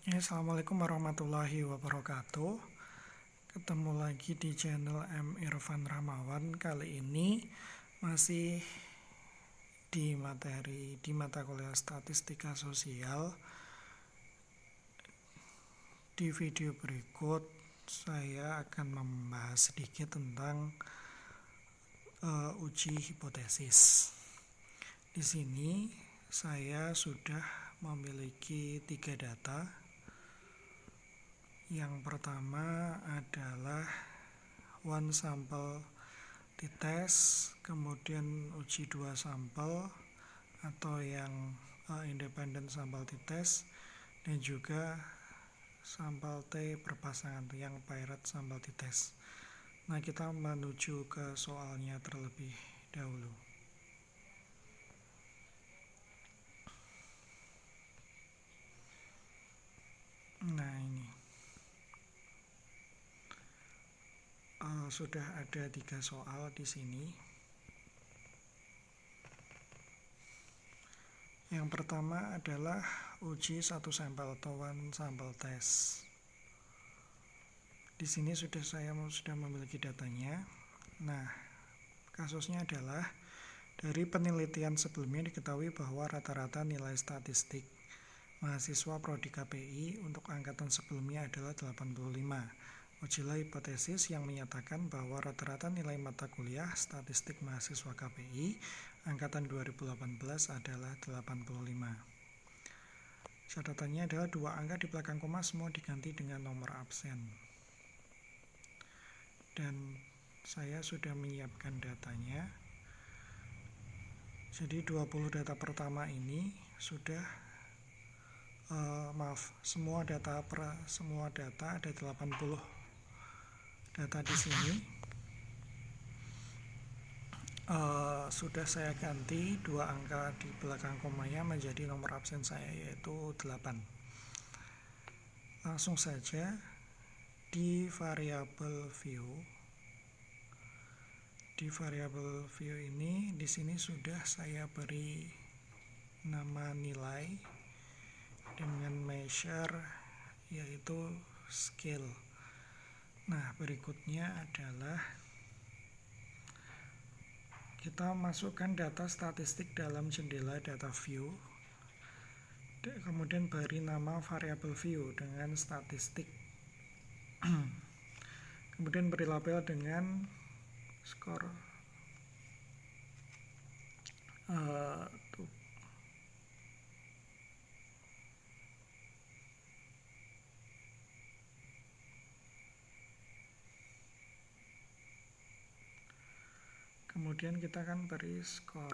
Assalamualaikum warahmatullahi wabarakatuh. Ketemu lagi di channel M. Irfan Ramawan. Kali ini masih di mata kuliah Statistika Sosial. Di video berikut saya akan membahas sedikit tentang uji hipotesis. Di sini saya sudah memiliki 3 data. Yang pertama adalah one sample t-test, kemudian uji 2 sampel atau yang independent sample t-test, dan juga sampel T berpasangan yang paired sample t-test. Nah, kita menuju ke soalnya terlebih dahulu. Nah, ini sudah ada 3 soal di sini. Yang pertama adalah uji 1 sampel atau one sample test. Di sini saya sudah memiliki datanya. Nah, kasusnya adalah dari penelitian sebelumnya diketahui bahwa rata-rata nilai statistik mahasiswa prodi KPI untuk angkatan sebelumnya adalah 85. Ujilah hipotesis yang menyatakan bahwa rata-rata nilai mata kuliah statistik mahasiswa KPI angkatan 2018 adalah 85. Catatannya adalah 2 angka di belakang koma semua diganti dengan nomor absen. Dan saya sudah menyiapkan datanya. Jadi 20 data pertama ini sudah semua data ada 80 data di sini. Sudah saya ganti 2 angka di belakang komanya menjadi nomor absen saya, yaitu 8. Langsung saja di variabel view. Di variabel view ini di sini sudah saya beri nama nilai dengan measure, yaitu scale. Nah, berikutnya adalah kita masukkan data statistik dalam jendela data view, kemudian beri nama variabel view dengan statistik, kemudian beri label dengan skor kemudian kita akan beri skor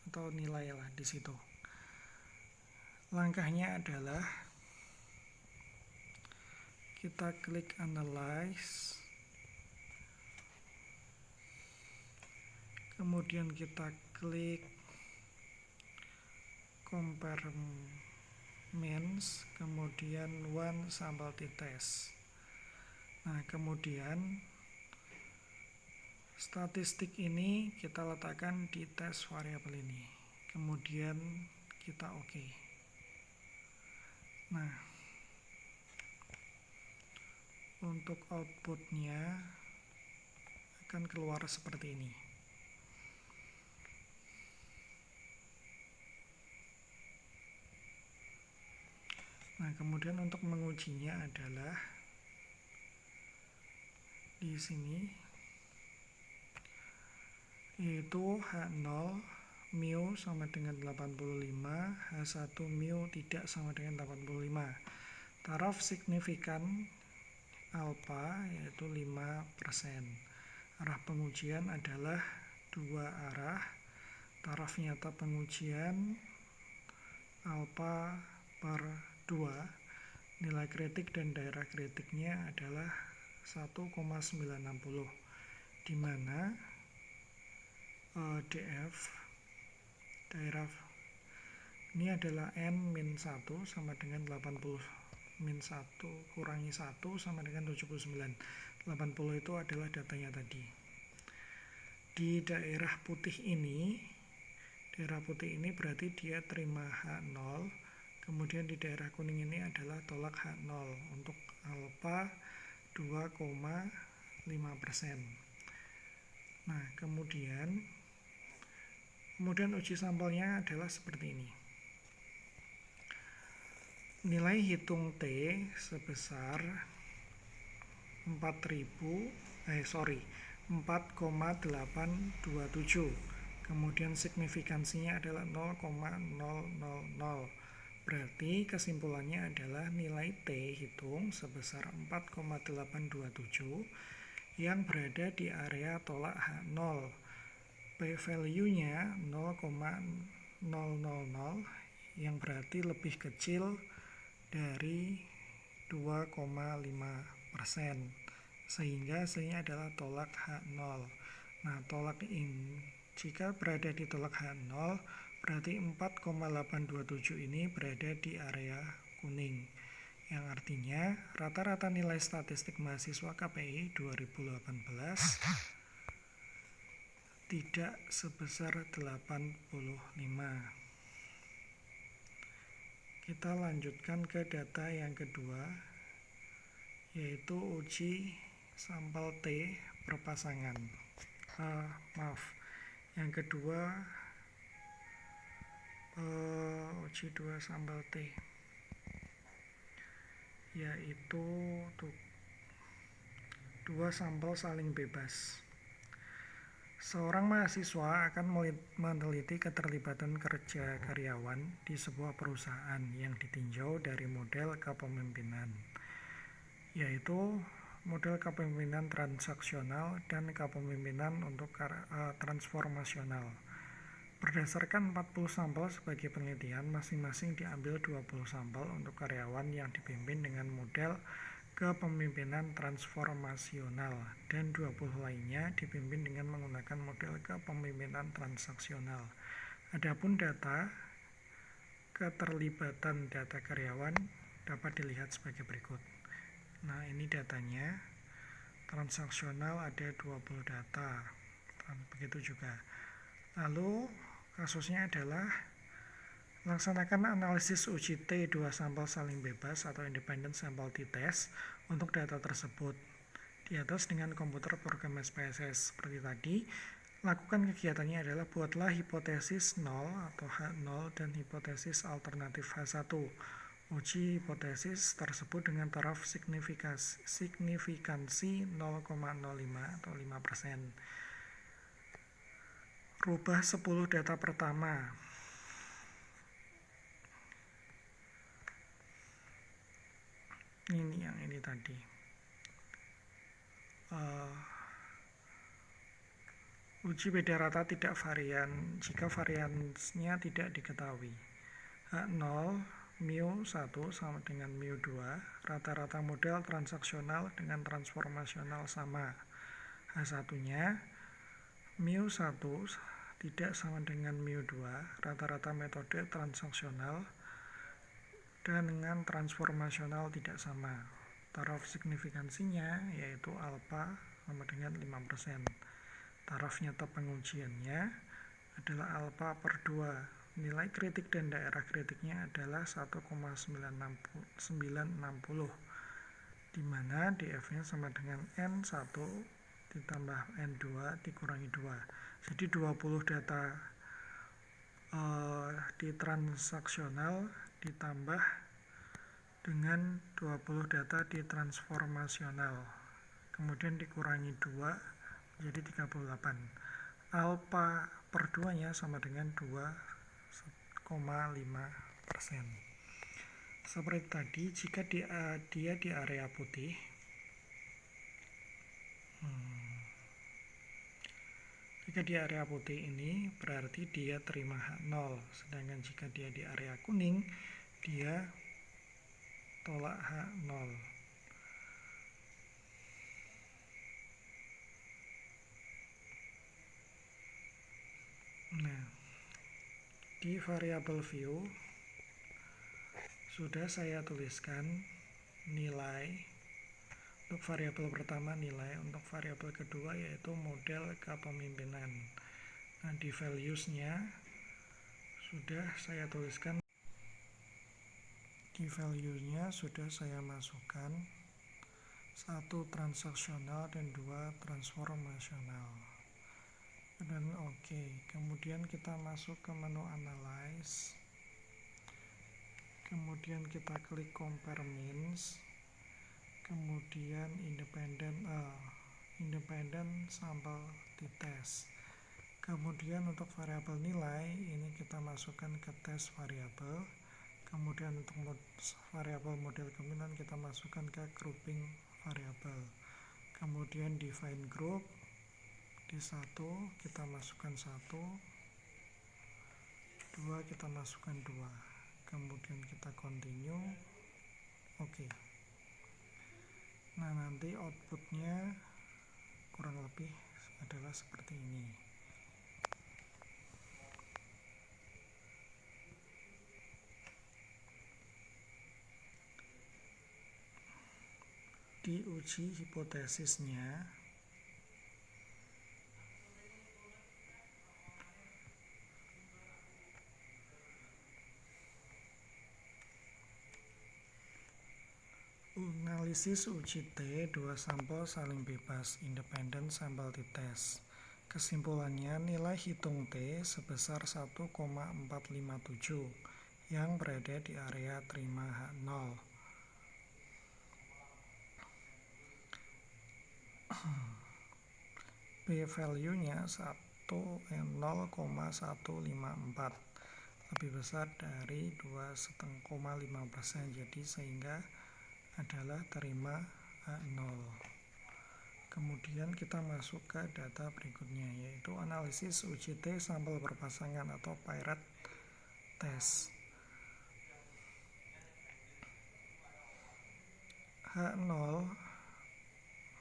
atau nilai lah di situ. Langkahnya adalah kita klik analyze, kemudian kita klik compare means, kemudian one sample t-test. Nah, kemudian statistik ini kita letakkan di test variabel ini, kemudian kita oke. Nah, untuk outputnya akan keluar seperti ini. Nah, kemudian untuk mengujinya adalah di sini, yaitu H0 mu sama dengan 85, H1 mu tidak sama dengan 85. Taraf signifikan alfa yaitu 5%. Arah pengujian adalah 2 arah. Taraf nyata pengujian alfa per 2. Nilai kritik dan daerah kritiknya adalah 1,960, di mana DF daerah ini adalah N-1 sama dengan 80, min 1 kurangi 1 sama dengan 79. 80 itu adalah datanya tadi. Di daerah putih ini berarti dia terima H0, Kemudian di daerah kuning ini adalah tolak H0 untuk alfa 2,5%. Nah, kemudian uji sampelnya adalah seperti ini. Nilai hitung T sebesar 4,827. Kemudian signifikansinya adalah 0,000. Berarti kesimpulannya adalah nilai T hitung sebesar 4,827 yang berada di area tolak H0. P-value-nya 0,000 yang berarti lebih kecil dari 2,5%, sehingga hasilnya adalah tolak H0. Nah, tolak ini jika berada di tolak H0 berarti 4,827 ini berada di area kuning, yang artinya rata-rata nilai statistik mahasiswa KPI 2018 tidak sebesar 85. Kita lanjutkan ke data yang kedua, yaitu uji sampel T per pasangan. Yang kedua uji 2 sampel T, yaitu 2 sampel saling bebas. Seorang mahasiswa akan meneliti keterlibatan kerja karyawan di sebuah perusahaan yang ditinjau dari model kepemimpinan, yaitu model kepemimpinan transaksional dan kepemimpinan untuk transformasional. Berdasarkan 40 sampel sebagai penelitian, masing-masing diambil 20 sampel untuk karyawan yang dipimpin dengan model kepemimpinan transformasional dan 20 lainnya dipimpin dengan menggunakan model kepemimpinan transaksional. Adapun data keterlibatan data karyawan dapat dilihat sebagai berikut. Nah, ini datanya. Transaksional ada 20 data. Begitu juga. Lalu kasusnya adalah laksanakan analisis uji T 2 sampel saling bebas atau independent sample t-test untuk data tersebut di atas dengan komputer program SPSS. Seperti tadi, lakukan kegiatannya adalah buatlah hipotesis 0 atau H0 dan hipotesis alternatif H1. Uji hipotesis tersebut dengan taraf signifikansi 0,05 atau 5%. Rubah 10 data pertama. Ini yang ini tadi. Uji beda rata tidak varian jika variansnya tidak diketahui. H0 mu 1 sama dengan mu 2. Rata-rata model transaksional dengan transformasional sama. H1-nya mu 1 tidak sama dengan mu 2. Rata-rata metode transaksional dan dengan transformasional tidak sama. Taraf signifikansinya yaitu alfa sama dengan 5%. Taraf nyata pengujiannya adalah alfa per 2. Nilai kritik dan daerah kritiknya adalah 1,960, di mana df-nya sama dengan N1 ditambah N2 dikurangi 2. Jadi 20 data di transaksional ditambah dengan 20 data di transformasional, kemudian dikurangi 2 menjadi 38. Alfa per 2 nya sama dengan 2,5%. Seperti tadi, jika dia di area putih, jika di area putih ini berarti dia terima H0, sedangkan jika dia di area kuning, dia tolak H0. Nah, di variabel view sudah saya tuliskan nilai untuk variabel pertama, nilai untuk variabel kedua yaitu model kepemimpinan. Nah, di values-nya sudah saya tuliskan Di value-nya sudah saya masukkan 1 transaksional dan 2 transformasional. Dan oke. Kemudian kita masuk ke menu analyze. Kemudian kita klik compare means. Kemudian independent sample t-test. Kemudian untuk variabel nilai ini kita masukkan ke test variabel. Kemudian untuk variabel model kemungkinan kita masukkan ke grouping variabel. Kemudian define group di 1 kita masukkan 1, 2 kita masukkan 2. Kemudian kita continue. Oke. Nah, nanti outputnya kurang lebih adalah seperti ini. Diuji hipotesisnya. Analisis uji T, 2 sampel saling bebas, independent sample t-test. Kesimpulannya, nilai hitung T sebesar 1,457 yang berada di area terima H0. P-value-nya 0,154, lebih besar dari 2,5%, jadi sehingga adalah terima A0. Kemudian kita masuk ke data berikutnya, yaitu analisis uji T sampel berpasangan atau paired test. H0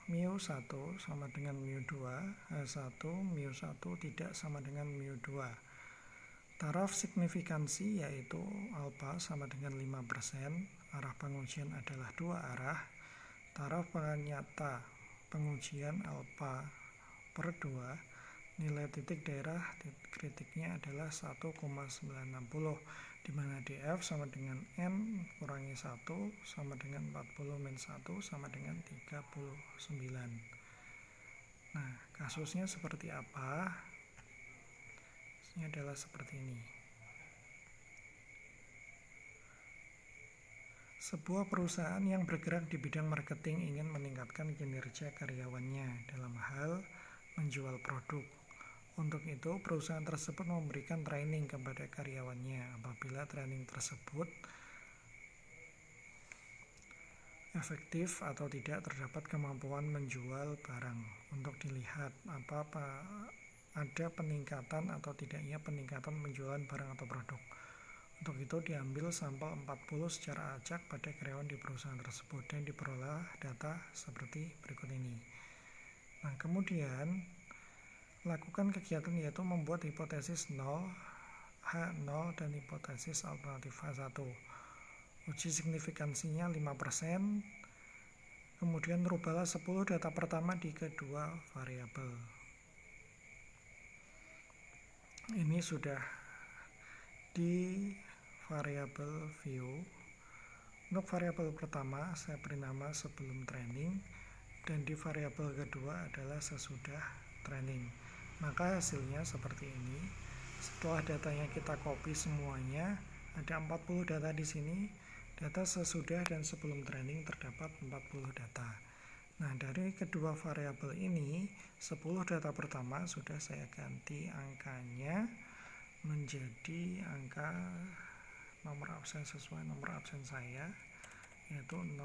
mu 1 sama dengan mu 2, H1 mu 1 tidak sama dengan mu 2. Taraf signifikansi yaitu alfa sama dengan 5%, arah pengujian adalah 2 arah. Taraf nyata pengujian alfa per 2, nilai titik daerah kritiknya adalah 1,960, di mana df sama dengan n kurangi 1 sama dengan 40 min 1 sama dengan 39. Nah, kasusnya seperti apa? Ini adalah seperti ini. Sebuah perusahaan yang bergerak di bidang marketing ingin meningkatkan kinerja karyawannya dalam hal menjual produk. Untuk itu, perusahaan tersebut memberikan training kepada karyawannya. Apabila training tersebut efektif atau tidak, terdapat kemampuan menjual barang. Untuk dilihat apa ada peningkatan atau tidaknya peningkatan penjualan barang atau produk. Untuk itu diambil sampel 40 secara acak pada karyawan di perusahaan tersebut dan diperoleh data seperti berikut ini. Nah, kemudian lakukan kegiatan yaitu membuat hipotesis 0, H0 dan hipotesis alternatif H1. Uji signifikansinya 5%. Kemudian rubahlah 10 data pertama di kedua variabel. Ini sudah di variabel view. Untuk variabel pertama saya beri nama sebelum training, dan di variabel kedua adalah sesudah training. Maka hasilnya seperti ini. Setelah datanya kita copy semuanya, ada 40 data di sini. Data sesudah dan sebelum training terdapat 40 data. Nah, dari kedua variabel ini, 10 data pertama sudah saya ganti angkanya menjadi angka nomor absen sesuai nomor absen saya, yaitu 08.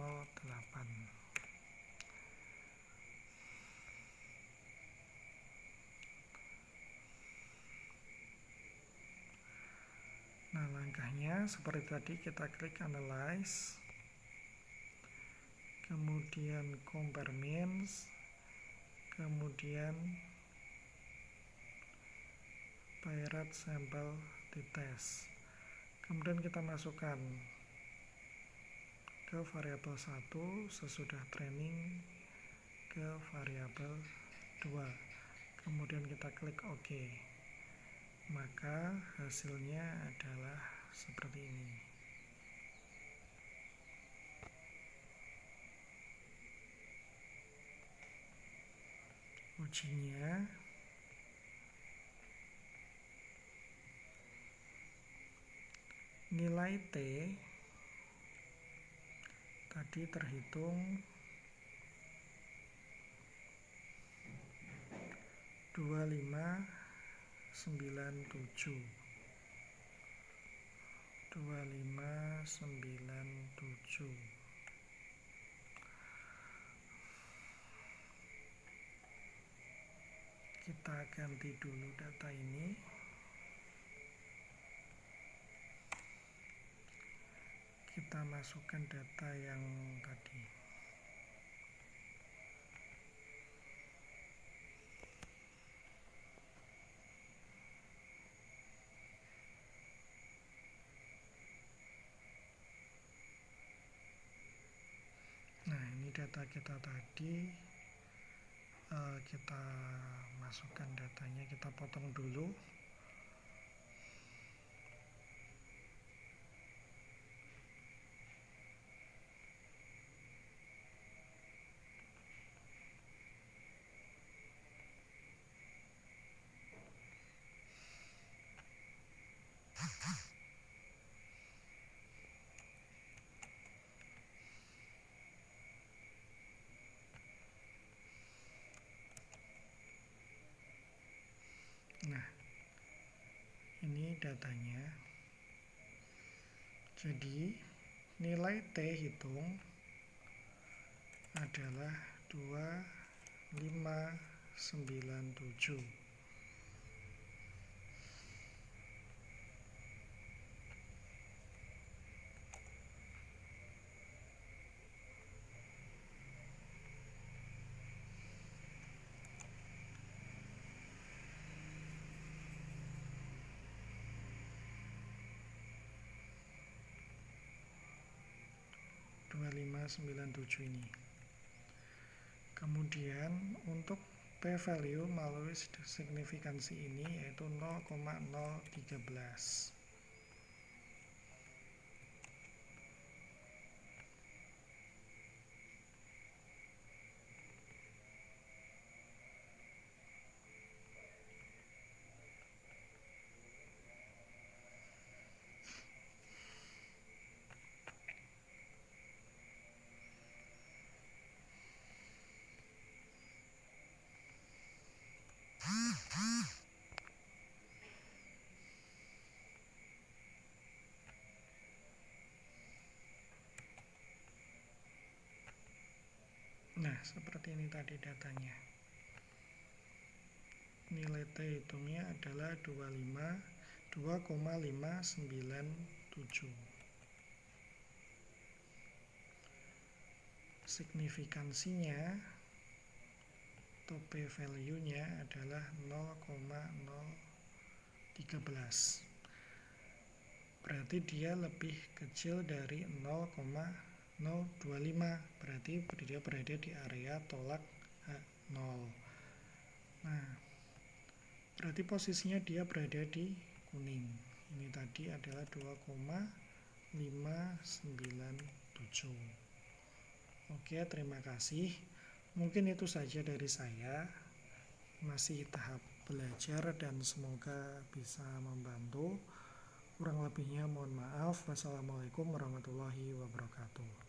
Nah, langkahnya seperti tadi, kita klik analyze, kemudian compare means, kemudian paired sample t-test. Kemudian kita masukkan ke variabel 1 sesudah training ke variabel 2. Kemudian kita klik OK. Maka hasilnya adalah seperti ini. ujinya. Nilai T tadi terhitung 2597. Kita ganti dulu data ini. Kita masukkan data yang tadi. Nah, ini data kita tadi. Kita masukkan datanya, kita potong dulu. Nah, ini datanya. Jadi nilai T hitung adalah 2597. Ini. Kemudian untuk p-value melalui signifikansi ini yaitu 0,013. Nah, seperti ini tadi datanya. Nilai T hitungnya adalah 2,597. Signifikansinya atau p-value-nya adalah 0,013. Berarti dia lebih kecil dari 0,025, berarti dia berada di area tolak 0. Nah, berarti posisinya dia berada di kuning. Ini tadi adalah 2,597. Oke, terima kasih. Mungkin itu saja dari saya. Masih tahap belajar dan semoga bisa membantu. Kurang lebihnya mohon maaf. Wassalamualaikum warahmatullahi wabarakatuh.